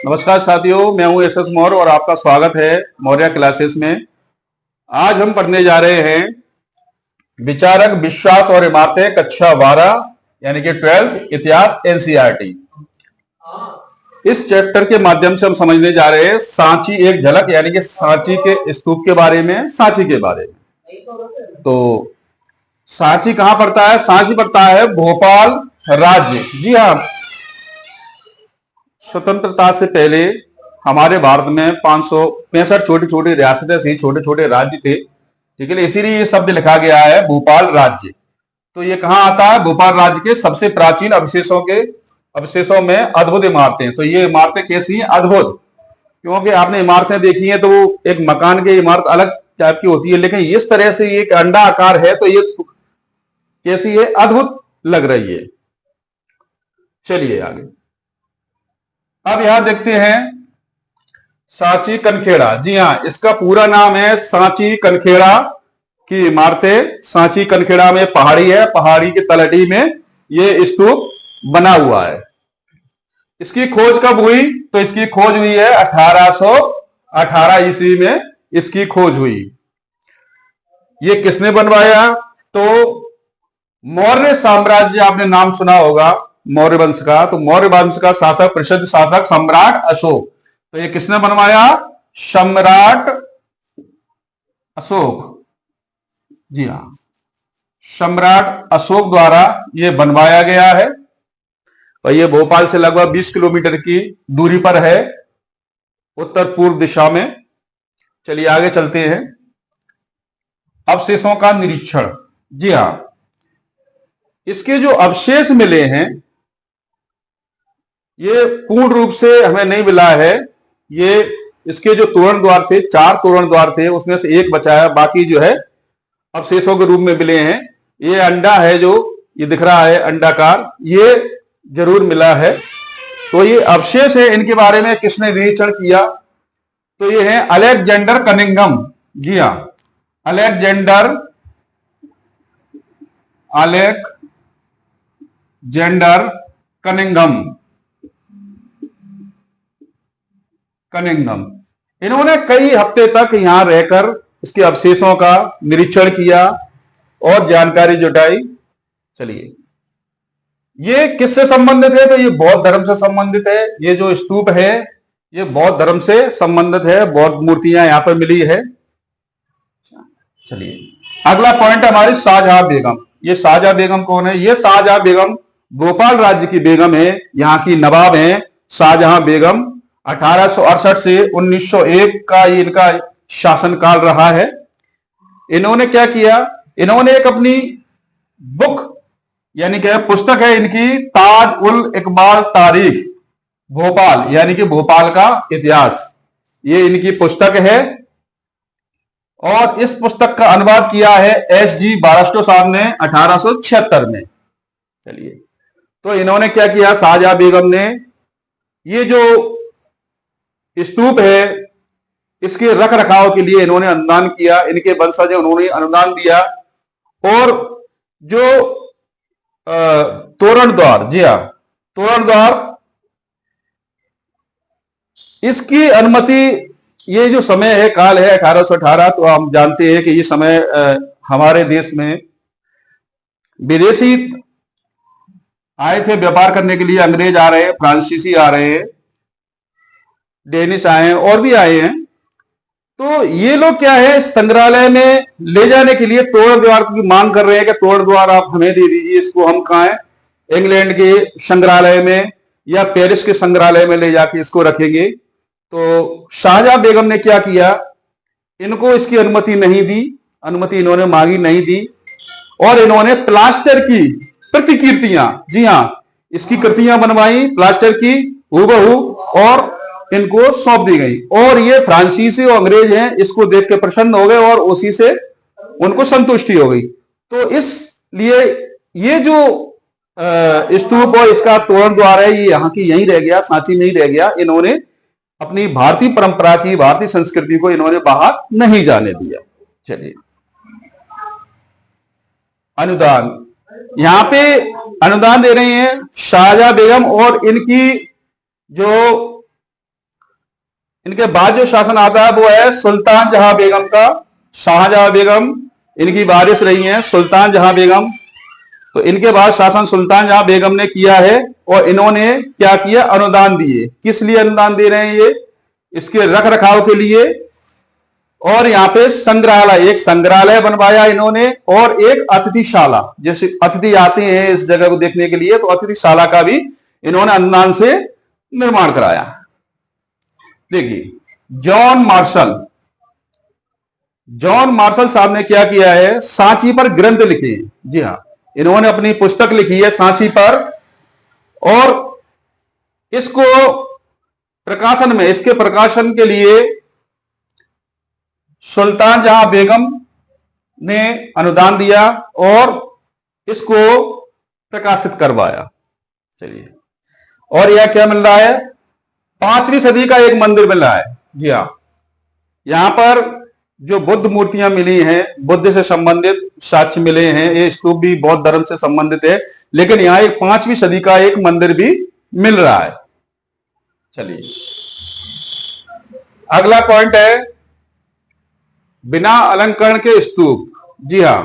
नमस्कार साथियों, मैं हूं एस मौर्य और आपका स्वागत है मौर्य क्लासेस में। आज हम पढ़ने जा रहे हैं विचारक, विश्वास और इमारतें, कक्षा 12 यानी कि 12th इतिहास एनसीईआरटी। इस चैप्टर के माध्यम से हम समझने जा रहे हैं सांची एक झलक, यानी कि सांची के स्तूप के बारे में, सांची के बारे में। तो सांची कहां पड़ता है? सांची पड़ता है भोपाल राज्य। जी हाँ, स्वतंत्रता से पहले हमारे भारत में 565 छोटी छोटी रियासतें थी, छोटे छोटे राज्य थे। ठीक है, इसीलिए ये शब्द लिखा गया है भोपाल राज्य। तो ये कहां आता है? भोपाल राज्य के सबसे प्राचीन अवशेषों में अद्भुत इमारतें। तो ये इमारतें कैसी हैं? अद्भुत। क्योंकि आपने इमारतें देखी हैं तो वो एक मकान की इमारत अलग टाइप की होती है, लेकिन इस तरह से ये एक अंडा आकार है तो ये कैसी है? अद्भुत लग रही है। चलिए आगे। अब यहां देखते हैं सांची कनखेड़ा। जी हाँ, इसका पूरा नाम है सांची कनखेड़ा की इमारतें। सांची कनखेड़ा में पहाड़ी है, पहाड़ी की तलहटी में ये स्तूप बना हुआ है। इसकी खोज कब हुई? तो इसकी खोज हुई है 1818 ईस्वी में इसकी खोज हुई। ये किसने बनवाया? तो मौर्य साम्राज्य, आपने नाम सुना होगा मौर्य वंश का। तो मौर्य वंश का शासक, प्रसिद्ध शासक सम्राट अशोक। तो ये किसने बनवाया? सम्राट अशोक। जी हाँ, सम्राट अशोक द्वारा ये बनवाया गया है और ये भोपाल से लगभग 20 किलोमीटर की दूरी पर है, उत्तर पूर्व दिशा में। चलिए आगे चलते हैं। अवशेषों का निरीक्षण। जी हाँ, इसके जो अवशेष मिले हैं ये पूर्ण रूप से हमें नहीं मिला है। ये इसके जो तोरण द्वार थे, 4 तोरण द्वार थे, उसमें से एक बचा है, बाकी जो है अवशेषों के रूप में मिले हैं। ये अंडा है, जो ये दिख रहा है अंडाकार, ये जरूर मिला है। तो ये अवशेष है, इनके बारे में किसने निरीक्षण किया? तो ये है अलेक्जेंडर कनिंघम। जी हाँ, अलेक्जेंडर कनिंघम। इन्होंने कई हफ्ते तक यहां रहकर इसके अवशेषों का निरीक्षण किया और जानकारी जुटाई। चलिए, ये किससे संबंधित है? तो ये बौद्ध धर्म से संबंधित है। ये जो स्तूप है ये बौद्ध धर्म से संबंधित है, बौद्ध मूर्तियां यहां पर मिली है। चलिए अगला पॉइंट हमारी शाहजहां बेगम। ये शाहजहां बेगम कौन है? ये शाहजहां बेगम भोपाल राज्य की बेगम है, यहाँ की नवाब है शाहजहां बेगम। 1868 से 1901 का ये इनका शासनकाल रहा है। इन्होंने क्या किया? इन्होंने एक अपनी बुक, यानी कि पुस्तक है इनकी, ताज उल इकबाल तारीख भोपाल, यानी कि भोपाल का इतिहास, ये इनकी पुस्तक है। और इस पुस्तक का अनुवाद किया है एस.जी. बारस्टो साहब ने 1876 में। चलिए, तो इन्होंने क्या किया? शाहजहां बेगम ने ये जो स्तूप है इसके रख रखाव के लिए इन्होंने अनुदान किया, इनके वंशज उन्होंने अनुदान दिया। और जो तोरण द्वार, जी हाँ, तोरण द्वार, इसकी अनुमति, ये जो समय है, काल है 1818, तो हम जानते हैं कि ये समय हमारे देश में विदेशी आए थे व्यापार करने के लिए। अंग्रेज आ रहे हैं, फ्रांसीसी आ रहे हैं, डेनिश आए हैं और भी आए हैं। तो ये लोग क्या है, संग्रहालय में ले जाने के लिए तोरण द्वार की मांग कर रहे हैं कि तोरण द्वार आप हमें दे दीजिए, इसको हम कहाँ है, इंग्लैंड के संग्रहालय में या पेरिस के संग्रहालय में ले जाके इसको रखेंगे। तो शाहजहां बेगम ने क्या किया? इनको इसकी अनुमति नहीं दी, अनुमति इन्होंने मांगी, नहीं दी। और इन्होंने प्लास्टर की प्रतिकृतियां, जी हां, इसकी कृतियां बनवाई प्लास्टर की हूबहू और इनको सौंप दी गई। और ये फ्रांसीसी और अंग्रेज हैं, इसको देख के प्रसन्न हो गए और उसी से उनको संतुष्टि हो गई। तो इसलिए ये जो स्तूप और इसका तोरण द्वार है ये यहाँ की यहीं रह गया, सांची में ही रह गया। इन्होंने अपनी भारतीय परंपरा की, भारतीय संस्कृति को इन्होंने बाहर नहीं जाने दिया। चलिए, अनुदान, यहां पे अनुदान दे रही हैं शाहजहां बेगम और इनकी जो इनके बाद जो शासन आता है वो है सुल्तान जहां बेगम का। शाहजहां बेगम इनकी वारिस रही हैं, सुल्तान जहां बेगम। तो इनके बाद शासन सुल्तान जहां बेगम ने किया है और इन्होंने क्या किया, अनुदान दिए। किस लिए अनुदान दे रहे हैं ये, इसके रख रखाव के लिए। और यहाँ पे संग्रहालय, एक संग्रहालय बनवाया इन्होंने और एक अतिथिशाला, जैसे अतिथि आते हैं इस जगह को देखने के लिए तो अतिथिशाला का भी इन्होंने अनुदान से निर्माण कराया। देखिए जॉन मार्शल साहब ने क्या किया है, सांची पर ग्रंथ लिखे हैं। जी हाँ, इन्होंने अपनी पुस्तक लिखी है सांची पर, और इसको प्रकाशन में, इसके प्रकाशन के लिए सुल्तान जहां बेगम ने अनुदान दिया और इसको प्रकाशित करवाया। चलिए, और यह क्या मिल रहा है, 5वीं सदी का एक मंदिर मिल रहा है। जी हाँ, यहां पर जो बुद्ध मूर्तियां मिली हैं, बुद्ध से संबंधित साक्ष्य मिले हैं, ये स्तूप भी बौद्ध धर्म से संबंधित है, लेकिन यहां एक 5वीं सदी का एक मंदिर भी मिल रहा है। चलिए, अगला पॉइंट है बिना अलंकरण के स्तूप। जी हां,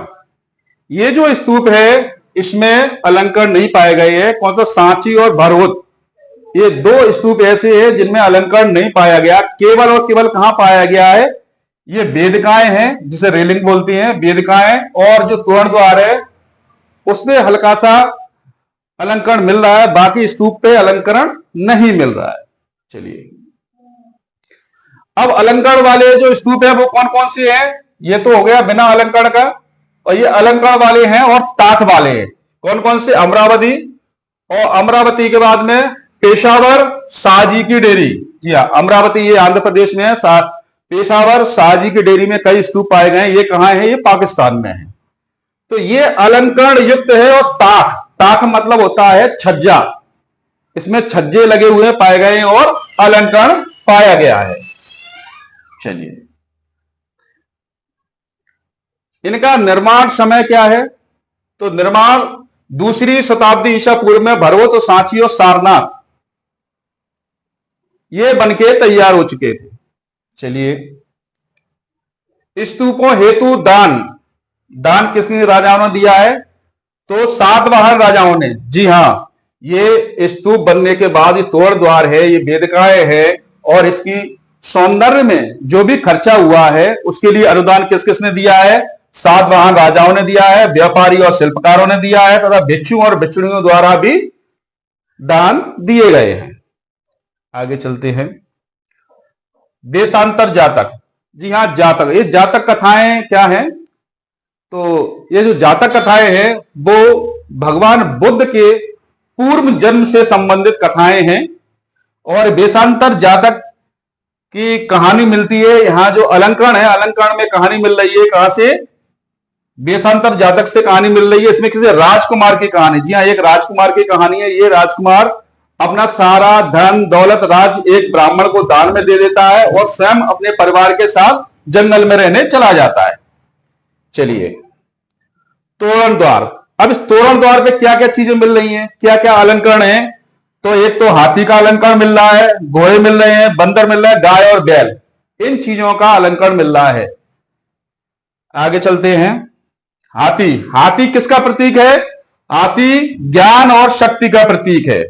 ये जो स्तूप है इसमें अलंकरण नहीं पाए गए हैं। कौन सा, सांची और भरहुत, ये 2 स्तूप ऐसे हैं जिनमें अलंकरण नहीं पाया गया। केवल और केवल कहां पाया गया है, ये वेदिकाएं हैं जिसे रेलिंग बोलती हैं, वेदिकाएं, और जो तोरण द्वार है उसमें हल्का सा अलंकरण मिल रहा है, बाकी स्तूप पे अलंकरण नहीं मिल रहा है। चलिए, अब अलंकरण वाले जो स्तूप है वो कौन कौन से हैं, ये तो हो गया बिना अलंकरण का, और ये अलंकरण वाले हैं और ताक वाले हैं। कौन कौन से, अमरावती, और अमरावती के बाद में पेशावर, शाहजी की डेरी। जी हाँ, अमरावती ये आंध्र प्रदेश में है, पेशावर, शाहजी की डेरी में कई स्तूप पाए गए। ये कहां है, ये पाकिस्तान में है। तो ये अलंकरण युक्त है। और ताक मतलब होता है छज्जा, इसमें छज्जे लगे हुए पाए गए और अलंकरण पाया गया है। चलिए, इनका निर्माण समय क्या है, तो निर्माण 2री शताब्दी ईसा पूर्व में भरहुत, सांची और सारनाथ ये बनके तैयार हो चुके थे। चलिए, स्तूपों हेतु दान किसने, राजाओं ने दिया है, तो सातवाहन राजाओं ने। जी हां, ये स्तूप बनने के बाद ये तोरण द्वार है, ये वेदिकाएं है, और इसकी सौंदर्य में जो भी खर्चा हुआ है उसके लिए अनुदान किस किसने दिया है, सातवाहन राजाओं ने दिया है, व्यापारी और शिल्पकारों ने दिया है, तथा भिक्षुओं और भिक्षुणियों द्वारा भी दान दिए गए हैं। आगे चलते हैं, देशांतर जातक। जी हां, जातक, ये जातक कथाएं क्या हैं, तो ये जो जातक कथाएं हैं वो भगवान बुद्ध के पूर्व जन्म से संबंधित कथाएं हैं। और देशांतर जातक की कहानी मिलती है, यहां जो अलंकरण है, अलंकरण में कहानी मिल रही है, कहां से, देशांतर जातक से कहानी मिल रही है। इसमें किसी राजकुमार की कहानी। जी हाँ, एक राजकुमार की कहानी है। ये राजकुमार अपना सारा धन दौलत राज एक ब्राह्मण को दान में दे देता है और स्वयं अपने परिवार के साथ जंगल में रहने चला जाता है। चलिए, तोरण द्वार। अब इस तोरण द्वार पे क्या क्या चीजें मिल रही हैं, क्या क्या अलंकरण है, तो एक तो हाथी का अलंकरण मिल रहा है, घोड़े मिल रहे हैं, बंदर मिल रहा है, गाय और बैल, इन चीजों का अलंकरण मिल रहा है। आगे चलते हैं, हाथी किसका प्रतीक है, हाथी ज्ञान और शक्ति का प्रतीक है,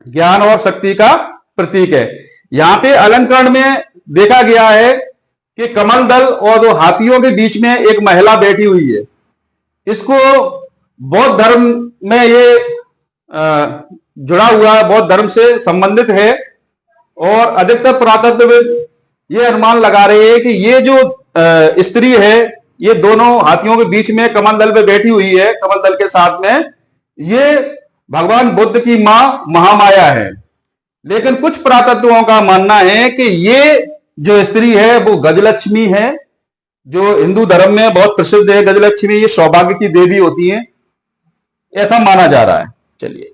ज्ञान और शक्ति का प्रतीक है। यहां पे अलंकरण में देखा गया है कि कमल दल और 2 हाथियों के बीच में एक महिला बैठी हुई है। इसको बौद्ध धर्म में ये जुड़ा हुआ है, बौद्ध धर्म से संबंधित है। और अधिकतर पुरातत्वविद ये अनुमान लगा रहे हैं कि ये जो स्त्री है, ये दोनों हाथियों के बीच में कमल दल पे बैठी हुई है, कमल दल के साथ में, ये भगवान बुद्ध की मां महामाया है। लेकिन कुछ पुरातत्वों का मानना है कि ये जो स्त्री है वो गजलक्ष्मी है, जो हिंदू धर्म में बहुत प्रसिद्ध है। गजलक्ष्मी ये सौभाग्य की देवी होती है, ऐसा माना जा रहा है। चलिए,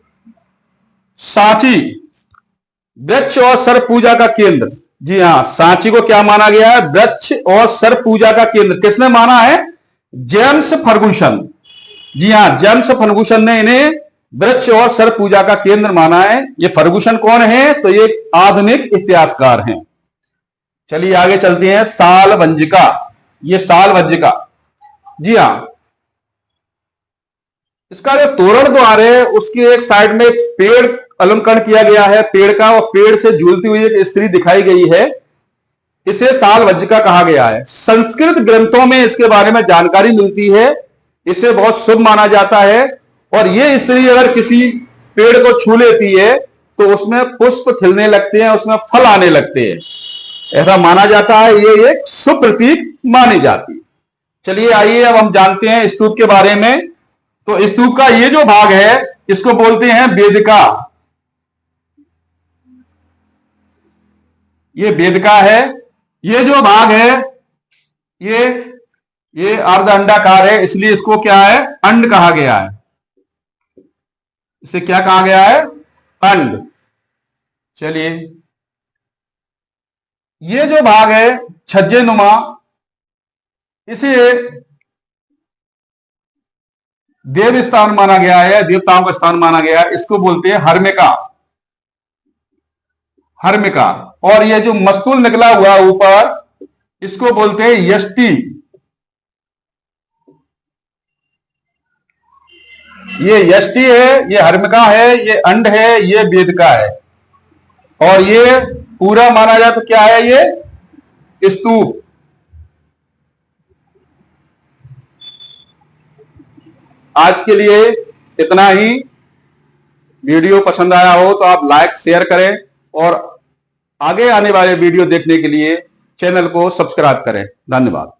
सांची, वृक्ष और सर्प पूजा का केंद्र। जी हां, सांची को क्या माना गया है, वृक्ष और सर्प पूजा का केंद्र। किसने माना है, जेम्स फर्गुसन। जी हां, जेम्स फर्गुसन ने इन्हें वृक्ष और सर्प पूजा का केंद्र माना है। ये फर्गुसन कौन है, तो ये आधुनिक इतिहासकार हैं। चलिए आगे चलते हैं। सालवंजिका, ये सालवंजिका, जी हां, इसका जो तोरण द्वार है उसकी एक साइड में पेड़ अलंकरण किया गया है, पेड़ का, और पेड़ से झूलती हुई एक स्त्री दिखाई गई है। इसे सालवज्जिका कहा गया है। संस्कृत ग्रंथों में इसके बारे में जानकारी मिलती है। इसे बहुत शुभ माना जाता है, और यह स्त्री अगर किसी पेड़ को छू लेती है तो उसमें पुष्प खिलने लगते हैं, उसमें फल आने लगते हैं, ऐसा माना जाता है। ये एक शुभ प्रतीक मानी जाती है। चलिए आइए अब हम जानते हैं स्तूप के बारे में। तो स्तूप का ये जो भाग है इसको बोलते हैं वेदिका। ये वेदिका है। ये जो भाग है ये अर्ध अंडाकार है, इसलिए इसको क्या है, अंड कहा गया है। इसे क्या कहा गया है, अंड। चलिए ये जो भाग है छज्जे नुमा, इसे देव स्थान माना गया है, देवताओं का स्थान माना गया है। इसको बोलते हैं हर्मिका, हर्मिका। और ये जो मस्तूल निकला हुआ ऊपर, इसको बोलते हैं यष्टि। ये यष्टि है, ये हर्मिका है, ये अंड है, ये वेदिका है। और ये पूरा माना जाए तो क्या है, ये स्तूप। आज के लिए इतना ही। वीडियो पसंद आया हो तो आप लाइक शेयर करें, और आगे आने वाले वीडियो देखने के लिए चैनल को सब्सक्राइब करें। धन्यवाद।